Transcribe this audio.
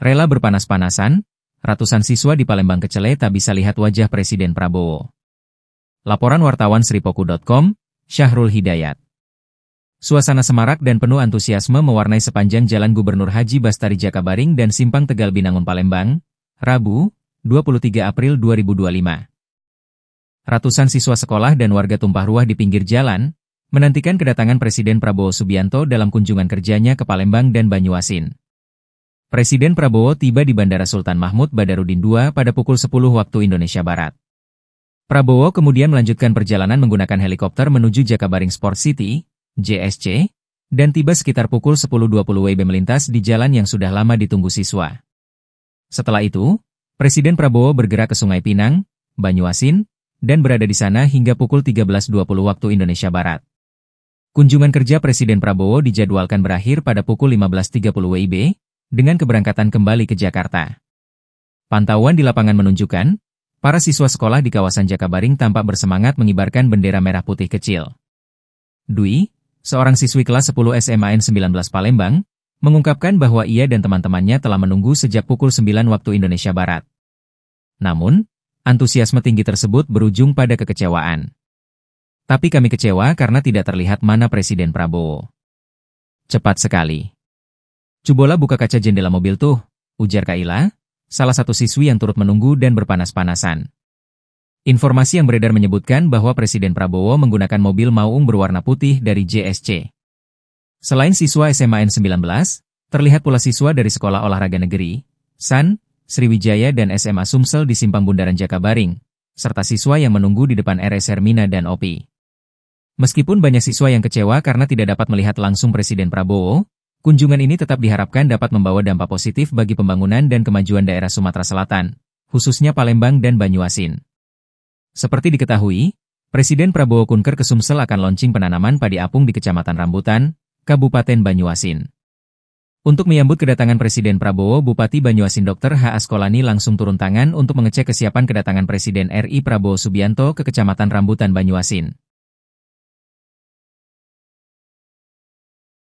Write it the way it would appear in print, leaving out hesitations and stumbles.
Rela berpanas-panasan, ratusan siswa di Palembang Kecele tak bisa lihat wajah Presiden Prabowo. Laporan wartawan Sripoku.com, Syahrul Hidayat. Suasana semarak dan penuh antusiasme mewarnai sepanjang Jalan Gubernur Haji Bastari Jakabaring dan Simpang Tegal Binangun Palembang, Rabu, 23 April 2025. Ratusan siswa sekolah dan warga tumpah ruah di pinggir jalan, menantikan kedatangan Presiden Prabowo Subianto dalam kunjungan kerjanya ke Palembang dan Banyuasin. Presiden Prabowo tiba di Bandara Sultan Mahmud Badarudin II pada pukul 10 waktu Indonesia Barat. Prabowo kemudian melanjutkan perjalanan menggunakan helikopter menuju Jakabaring Sport City, JSC, dan tiba sekitar pukul 10.20 WIB melintas di jalan yang sudah lama ditunggu siswa. Setelah itu, Presiden Prabowo bergerak ke Sungai Pinang, Banyuasin, dan berada di sana hingga pukul 13.20 waktu Indonesia Barat. Kunjungan kerja Presiden Prabowo dijadwalkan berakhir pada pukul 15.30 WIB, dengan keberangkatan kembali ke Jakarta. Pantauan di lapangan menunjukkan, para siswa sekolah di kawasan Jakabaring tampak bersemangat mengibarkan bendera merah putih kecil. Dwi, seorang siswi kelas 10 SMA N19 Palembang, mengungkapkan bahwa ia dan teman-temannya telah menunggu sejak pukul 9 waktu Indonesia Barat. Namun, antusiasme tinggi tersebut berujung pada kekecewaan. Tapi kami kecewa karena tidak terlihat mana Presiden Prabowo. Cepat sekali. "Cubola buka kaca jendela mobil tuh," ujar Kaila, salah satu siswi yang turut menunggu dan berpanas-panasan. Informasi yang beredar menyebutkan bahwa Presiden Prabowo menggunakan mobil Maung berwarna putih dari JSC. Selain siswa SMA N19, terlihat pula siswa dari Sekolah Olahraga Negeri, SAN, Sriwijaya dan SMA Sumsel di Simpang Bundaran Jakabaring, serta siswa yang menunggu di depan RS Hermina dan OPI. Meskipun banyak siswa yang kecewa karena tidak dapat melihat langsung Presiden Prabowo, kunjungan ini tetap diharapkan dapat membawa dampak positif bagi pembangunan dan kemajuan daerah Sumatera Selatan, khususnya Palembang dan Banyuasin. Seperti diketahui, Presiden Prabowo kunker ke Sumsel akan launching penanaman padi apung di Kecamatan Rambutan, Kabupaten Banyuasin. Untuk menyambut kedatangan Presiden Prabowo, Bupati Banyuasin Dr. H. Askolani langsung turun tangan untuk mengecek kesiapan kedatangan Presiden RI Prabowo Subianto ke Kecamatan Rambutan Banyuasin.